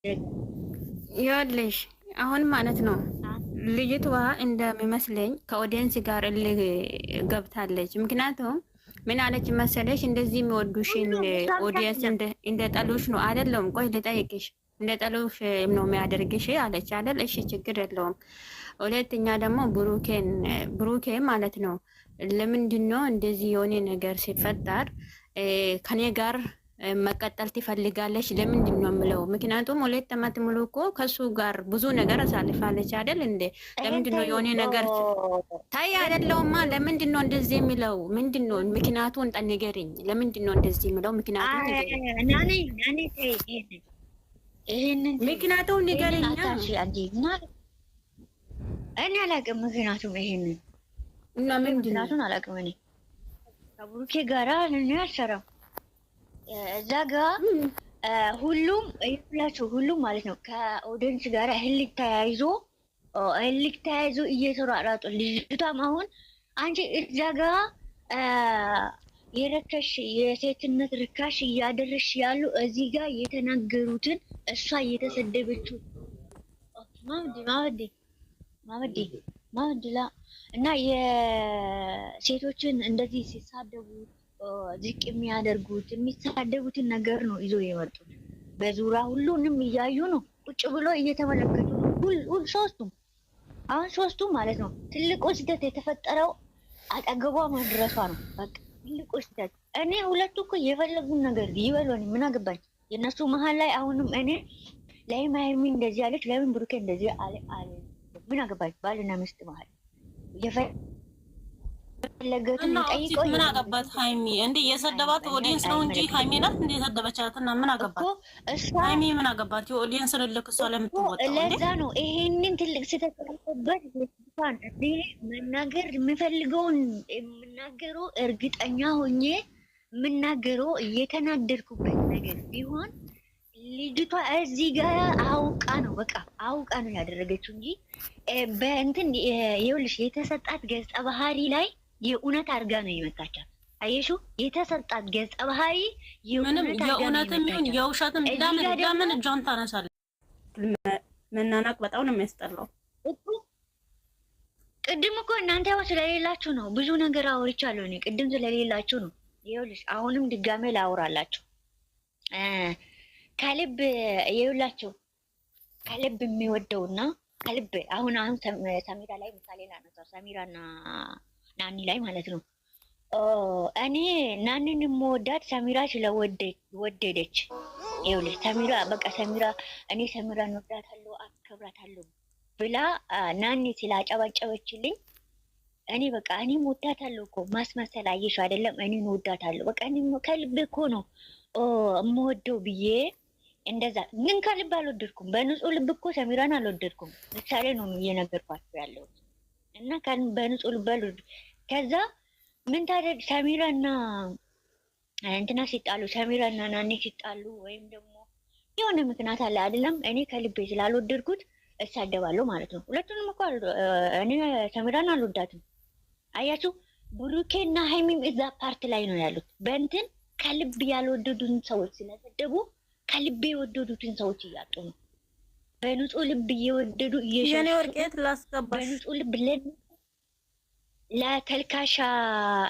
ይኸውልሽ አሁን ማለት ነው ልጅቷ እንደሚመስለኝ ከኦዲየንስ ጋር እልህ ገብታለች። ምክንያቱም ምን አለች መሰለሽ? እንደዚህ የሚወዱሽን ኦዲየንስ እንደ ጠሉሽ ነው አይደለም? ቆይ ልጠይቅሽ፣ እንደ ጠሉሽ ነው የሚያደርግሽ አለች አይደል? እሺ ችግር የለውም። ሁለተኛ ደግሞ ብሩኬ ማለት ነው ለምንድን ነው እንደዚህ የሆነ ነገር ሲፈጠር ከኔ ጋር መቀጠል ትፈልጋለች? ለምንድን ነው የምለው? ምክንያቱም 2 ዓመት ሙሉ እኮ ከሱ ጋር ብዙ ነገር አሳልፋለች አይደል እንዴ? ለምንድን ነው የሆነ ነገር ታይ አይደለውማ? ለምንድን ነው እንደዚህ የሚለው? ምንድን ነው ምክንያቱን ንገሪኝ። ለምንድን ነው እንደዚህ የሚለው? ምክንያቱን ንገሪኝ። ምክንያቱን ንገሪኝ። እኔ አላውቅም ምክንያቱም ይሄንን እና ምክንያቱን አላውቅም። እኔ ከብሩኬ ጋራ እኔ አልሰራም እዛ ጋ ሁሉም ይላችሁ ሁሉም ማለት ነው ከኦዲየንስ ጋር ህልክ ተያይዞ እየተሯሯጡ ልጅቷም አሁን አንቺ እዛ ጋ የረከሽ የሴትነት ርካሽ እያደረሽ ያሉ እዚህ ጋር የተናገሩትን እሷ እየተሰደበችው ማወድላ እና የሴቶችን እንደዚህ ሲሳደቡ ዝቅ የሚያደርጉት የሚሳደቡትን ነገር ነው ይዞ የመጡት። በዙሪያ ሁሉንም እያዩ ነው ቁጭ ብሎ እየተመለከቱ ነው። ሶስቱም ማለት ነው። ትልቁ ስህተት የተፈጠረው አጠገቧ መድረሷ ነው። በቃ ትልቁ ስህተት። እኔ ሁለቱ እኮ የፈለጉን ነገር ይበሉኝ፣ ምን አገባኝ? የነሱ መሀል ላይ አሁንም እኔ ለምን ሃይሚ እንደዚህ አለች፣ ለምን ብሩኬ እንደዚህ አለ ምን አገባኝ? ባልና ሚስት መሀል እና ምን አገባት ሃይሚ? እንዴ የሰደባት ኦዲየንስ ነው እንጂ ሃይሚ ናት እንዴ የሰደበቻት? እና ምን አገባት ሃይሚ? ምን አገባት? የኦዲየንስ ልልክሷ ለምትወጣው እንዴ? ለዛ ነው ይሄንን ትልቅ ስህተት ያለበት ልጅቷን እንዴ መናገር የምፈልገውን የምናገረው እርግጠኛ ሆኜ የምናገረው እየተናደድኩበት ነገር ቢሆን ልጅቷ እዚህ ጋር አውቃ ነው በቃ አውቃ ነው ያደረገችው እንጂ በእንትን ይኸውልሽ የተሰጣት ገጸ ባህሪ ላይ የእውነት አድርጋ ነው የመጣቻት። አየሹ የተሰጣት ገጸ ባህሪ የእውነትም ይሁን የውሸትም ለምን እጇን ታነሳለች? መናናቅ በጣም ነው የሚያስጠላው። ቅድም እኮ እናንተ ያው ስለሌላችሁ ነው ብዙ ነገር አውርቻለሁ እኔ ቅድም ስለሌላችሁ ነው። ይኸውልሽ አሁንም ድጋሜ ላውራላችሁ ከልብ ይኸውላችሁ ከልብ የሚወደውና ከልብ አሁን ሰሚራ ላይ ምሳሌ ላነሳው ሰሚራና ናኒ ላይ ማለት ነው። እኔ ናኒን የምወዳት ሰሚራ ስለወደደች ይኸውልሽ ሰሚራ በቃ ሰሚራ እኔ ሰሚራን ወዳታለሁ አከብራታለሁ ብላ ናኒ ስላጨባጨበችልኝ እኔ በቃ እኔም ወዳታለሁ እኮ ማስመሰል አየሽ አይደለም? እኔን ወዳታለሁ በቃ እኔ ከልብ እኮ ነው የምወደው ብዬ እንደዛ ግን ከልብ አልወደድኩም። በንጹህ ልብ እኮ ሰሚራን አልወደድኩም። ምሳሌ ነው እየነገርኳቸው ያለሁት እና በንጹህ ልብ አልወደድኩም። ከዛ ምን ታደርግ ሰሚራና እንትና ሲጣሉ ሰሚራና ናኒ ሲጣሉ ወይም ደግሞ የሆነ ምክንያት አለ አይደለም? እኔ ከልቤ ስላልወደድኩት እሳደባለሁ ማለት ነው። ሁለቱንም እኮ እኔ ሰሚራን አልወዳትም። አያችሁ ብሩኬና ሃይሚም እዛ ፓርት ላይ ነው ያሉት። በእንትን ከልብ ያልወደዱትን ሰዎች ስለሰደቡ ከልብ የወደዱትን ሰዎች እያጡ ነው። በንጹህ ልብ እየወደዱ የኔ ወርቄት ላስገባሽ በንጹህ ልብ ለተልካሻ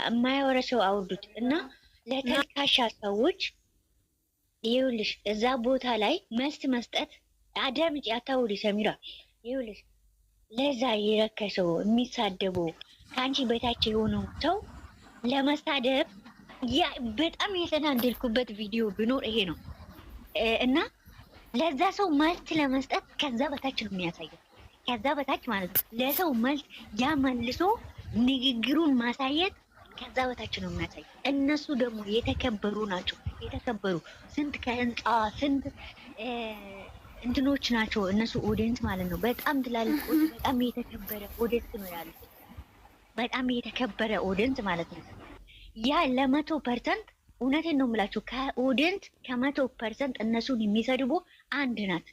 የማያወራ ሰው አውዱት እና ለተልካሻ ሰዎች ይኸውልሽ እዛ ቦታ ላይ መልስ መስጠት አዳምጪ፣ አታውሪ ሰሚራ። ይኸውልሽ ለዛ የረከሰው የሚሳደበው ከአንቺ በታች የሆነው ሰው ለመሳደብ በጣም የተናደድኩበት ቪዲዮ ቢኖር ይሄ ነው እና ለዛ ሰው መልስ ለመስጠት ከዛ በታች ነው የሚያሳየው። ከዛ በታች ማለት ነው ለሰው መልስ ያ መልሶ ንግግሩን ማሳየት ከዛ በታች ነው የሚያሳየው። እነሱ ደግሞ የተከበሩ ናቸው። የተከበሩ ስንት ከህንፃ ስንት እንትኖች ናቸው እነሱ ኦዲየንስ ማለት ነው። በጣም ትላልቅ በጣም የተከበረ ኦዲየንስ ነው ያሉት። በጣም የተከበረ ኦዲየንስ ማለት ነው። ያ ለ100% እውነቴን ነው የምላችሁ ከኦዲየንስ ከ100% እነሱን የሚሰድቡ አንድ ናት።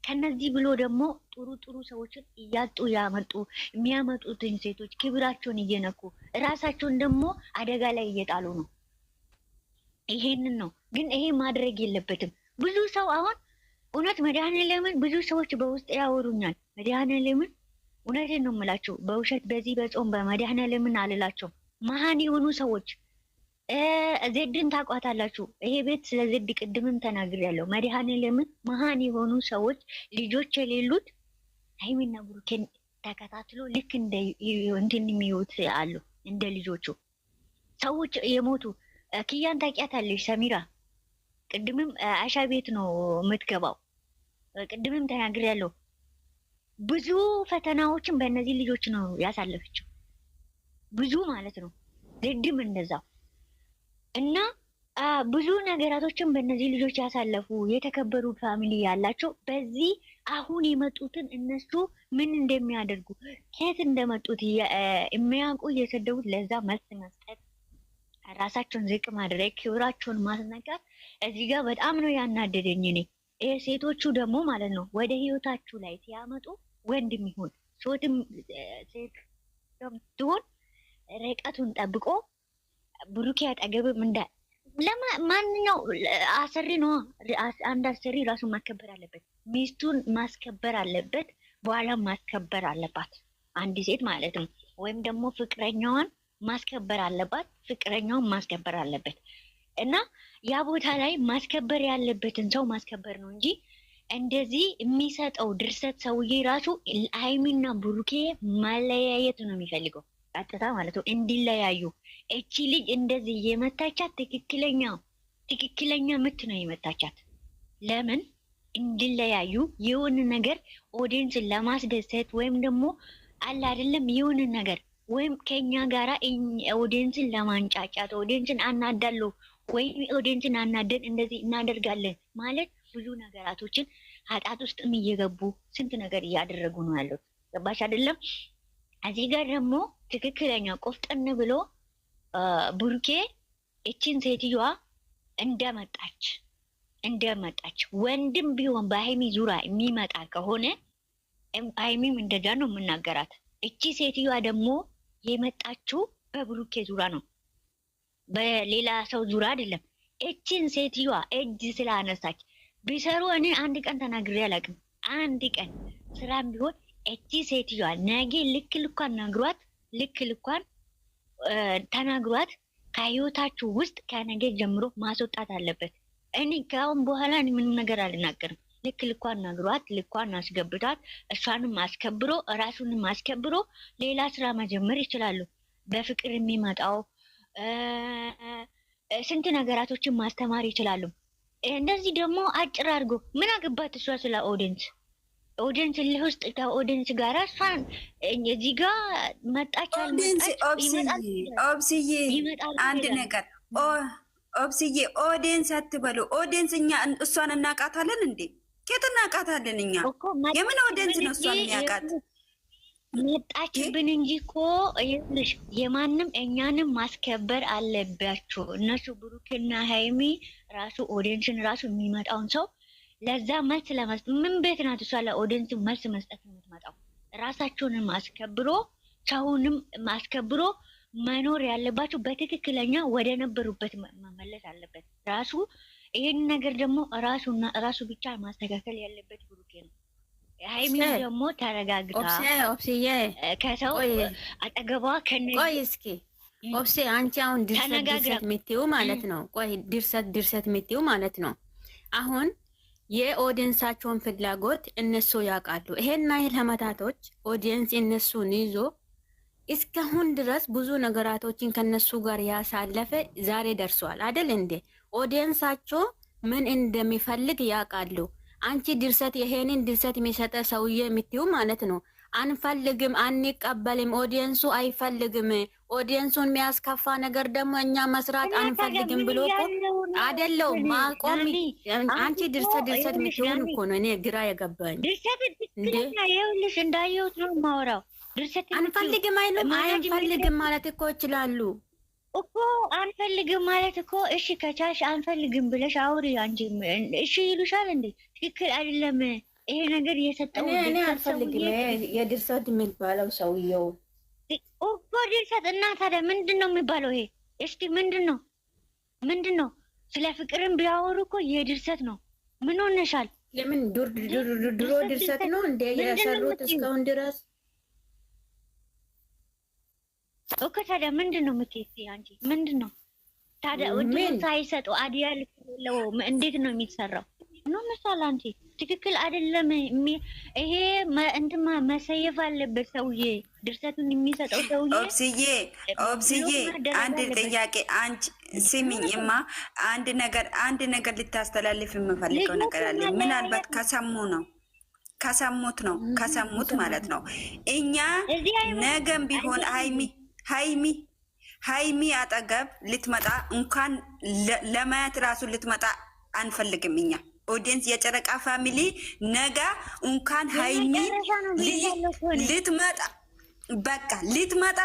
ከነዚህ ብሎ ደግሞ ጥሩ ጥሩ ሰዎችን እያጡ ያመጡ የሚያመጡትን ሴቶች ክብራቸውን እየነኩ ራሳቸውን ደግሞ አደጋ ላይ እየጣሉ ነው። ይሄንን ነው ግን ይሄ ማድረግ የለበትም። ብዙ ሰው አሁን እውነት መድኃኒዓለምን ብዙ ሰዎች በውስጥ ያወሩኛል። መድኃኒዓለምን እውነቴን ነው የምላቸው። በውሸት በዚህ በጾም በመድኃኒዓለምን አልላቸው። መሀን የሆኑ ሰዎች ዜድን ታቋታላችሁ። ይሄ ቤት ስለ ዜድ ቅድምም ተናግሬያለሁ። መድኃኒዓለምን መሀን የሆኑ ሰዎች ልጆች የሌሉት ሀይሚና ብሩኬን ተከታትሎ ልክ እንደ እንትን የሚዩት አሉ። እንደ ልጆቹ ሰዎች የሞቱ ኪያን ታውቂያታለሽ? ሰሚራ ቅድምም አሻ ቤት ነው የምትገባው። ቅድምም ተናግሬያለሁ። ብዙ ፈተናዎችን በእነዚህ ልጆች ነው ያሳለፈችው፣ ብዙ ማለት ነው። ዜድም እንደዛው እና ብዙ ነገራቶችን በእነዚህ ልጆች ያሳለፉ የተከበሩ ፋሚሊ ያላቸው በዚህ አሁን የመጡትን እነሱ ምን እንደሚያደርጉ ከየት እንደመጡት የሚያውቁ እየሰደቡት ለዛ መልስ መስጠት፣ ራሳቸውን ዝቅ ማድረግ፣ ክብራቸውን ማስነካት እዚህ ጋር በጣም ነው ያናደደኝ እኔ። ሴቶቹ ደግሞ ማለት ነው ወደ ህይወታችሁ ላይ ሲያመጡ ወንድም ይሁን ሴትም ትሁን ርቀቱን ጠብቆ ብሩኬ አጠገብም እንዳ ማንኛው አሰሪ ነው። አንድ አሰሪ ራሱን ማስከበር አለበት፣ ሚስቱን ማስከበር አለበት፣ በኋላም ማስከበር አለባት አንድ ሴት ማለት ነው። ወይም ደግሞ ፍቅረኛዋን ማስከበር አለባት፣ ፍቅረኛውን ማስከበር አለበት። እና ያ ቦታ ላይ ማስከበር ያለበትን ሰው ማስከበር ነው እንጂ እንደዚህ የሚሰጠው ድርሰት ሰውዬ ራሱ ሀይሚና ብሩኬ ማለያየት ነው የሚፈልገው፣ ቀጥታ ማለት ነው እንዲለያዩ። እቺ ልጅ እንደዚህ የመታቻት ትክክለኛ ምት ነው የመታቻት። ለምን እንዲለያዩ የሆነ ነገር ኦዲየንስን ለማስደሰት ወይም ደግሞ አለ አይደለም የሆነ ነገር ወይም ከኛ ጋራ ኦዲየንስን ለማንጫጫት ኦዲየንስን አናዳለሁ ወይም ኦዲየንስን አናደን እንደዚህ እናደርጋለን ማለት ብዙ ነገራቶችን ኃጢአት ውስጥም እየገቡ ስንት ነገር እያደረጉ ነው ያሉት። ገባሽ አይደለም? እዚህ ጋር ደግሞ ትክክለኛ ቆፍጠን ብሎ ብሩኬ እቺን ሴትዮዋ እንደመጣች ወንድም ቢሆን በሀይሚ ዙራ የሚመጣ ከሆነ ሀይሚም እንደዛ ነው የምናገራት። እቺ ሴትዮዋ ደግሞ የመጣችው በብሩኬ ዙራ ነው፣ በሌላ ሰው ዙራ አይደለም። እቺን ሴትዮዋ እጅ ስላነሳች ቢሰሩ እኔ አንድ ቀን ተናግሬ አላውቅም። አንድ ቀን ስራም ቢሆን እቺ ሴትዮዋ ነገ ልክ ልኳን ተናግሯት ከህይወታችሁ ውስጥ ከነገ ጀምሮ ማስወጣት አለበት። እኔ ከአሁን በኋላ ምንም ነገር አልናገርም። ልክ ልኳን ነግሯት ልኳን አስገብቷት እሷንም አስከብሮ እራሱንም አስከብሮ ሌላ ስራ መጀመር ይችላሉ። በፍቅር የሚመጣው ስንት ነገራቶችን ማስተማር ይችላሉ። እንደዚህ ደግሞ አጭር አድርጎ ምን አገባት እሷ ስለ ኦዲየንስ ውስጥ ከኦዲየንስ ጋር እሷን እዚህ ጋር መጣች ኦብስዬ አንድ ነገር ኦብስዬ ኦዲየንስ አትበሉ። ኦዲየንስ እኛ እሷን እናቃታለን እንዴ? ኬት እናቃታለን እኛ? የምን ኦዲየንስ ነው እሷን የሚያውቃት? መጣችብን እንጂ እኮ ይኸውልሽ፣ የማንም እኛንም ማስከበር አለባችሁ። እነሱ ብሩክና ሀይሚ ራሱ ኦዲየንስን ራሱ የሚመጣውን ሰው ለዛ መልስ ለመስጠት ምን ቤት ናት እሷ ለኦዲየንስ መልስ መስጠት የምትመጣው? ራሳቸውንም አስከብሮ ሰውንም አስከብሮ መኖር ያለባቸው በትክክለኛ ወደ ነበሩበት መመለስ አለበት ራሱ። ይህን ነገር ደግሞ ራሱ ብቻ ማስተካከል ያለበት ብሩኬ ነው። ሀይሚ ደግሞ ተረጋግታ ከሰው አጠገቧ ቆይ እስኪ ኦብሴ አንቺ አሁን ድርሰት የምትይው ማለት ነው። ቆይ ድርሰት የምትይው ማለት ነው። አሁን የኦዲየንሳቸውን ፍላጎት እነሱ ያውቃሉ። ይሄን ናይል አመታቶች ኦዲየንስ እነሱን ይዞ እስካሁን ድረስ ብዙ ነገራቶችን ከነሱ ጋር ያሳለፈ ዛሬ ደርሷል አይደል እንዴ? ኦዲየንሳቸው ምን እንደሚፈልግ ያውቃሉ። አንቺ ድርሰት ይሄንን ድርሰት የሚሰጠ ሰውዬ የምትይው ማለት ነው። አንፈልግም፣ አንቀበልም፣ ኦዲየንሱ አይፈልግም፣ ኦዲየንሱን የሚያስከፋ ነገር ደግሞ እኛ መስራት አንፈልግም ብሎ እኮ አይደለው ማቆም። አንቺ ድርሰት የምትይውን እኮ ነው እኔ ግራ የገባኝ። ይኸውልሽ እንዳየሁት ነው የማወራው። አንፈልግም አይሉም። አንፈልግም ማለት እኮ ይችላሉ እኮ አንፈልግም ማለት እኮ እሺ፣ ከቻሽ አንፈልግም ብለሽ አውሪ አንቺ። እሺ ይሉሻል እንዴ? ትክክል አይደለም ይሄ ነገር እየሰጠው እኔ አልፈልግም። የድርሰት የሚባለው ሰውየው እኮ ድርሰት እና ታዲያ ምንድን ነው የሚባለው ይሄ? እስቲ ምንድን ነው? ስለ ፍቅርም ቢያወሩ እኮ የድርሰት ነው። ምን ሆነሻል? ለምን ድሮ ድርሰት ነው እንደ የሰሩት እስካሁን ድረስ እኮ። ታዲያ ምንድን ነው የምትይው አንቺ? ምንድን ነው ታዲያ እድሉን ሳይሰጡ አዲያል ለው እንዴት ነው የሚሰራው? ነው መሳል አንቺ ትክክል አይደለም። ይሄ እንትን መሰየፍ አለበት ሰውዬ፣ ድርሰቱን የሚሰጠው ሰውዬ። ኦብስዬ አንድ ጥያቄ አንቺ ስሚኝማ፣ አንድ ነገር ልታስተላልፍ የምፈልገው ነገር አለ። ምናልባት ከሰሙት ማለት ነው። እኛ ነገም ቢሆን ሃይሚ አጠገብ ልትመጣ እንኳን ለማየት ራሱ ልትመጣ አንፈልግም እኛ ኦዲየንስ የጨረቃ ፋሚሊ ነገ እንኳን ሃይሚ ልትመጣ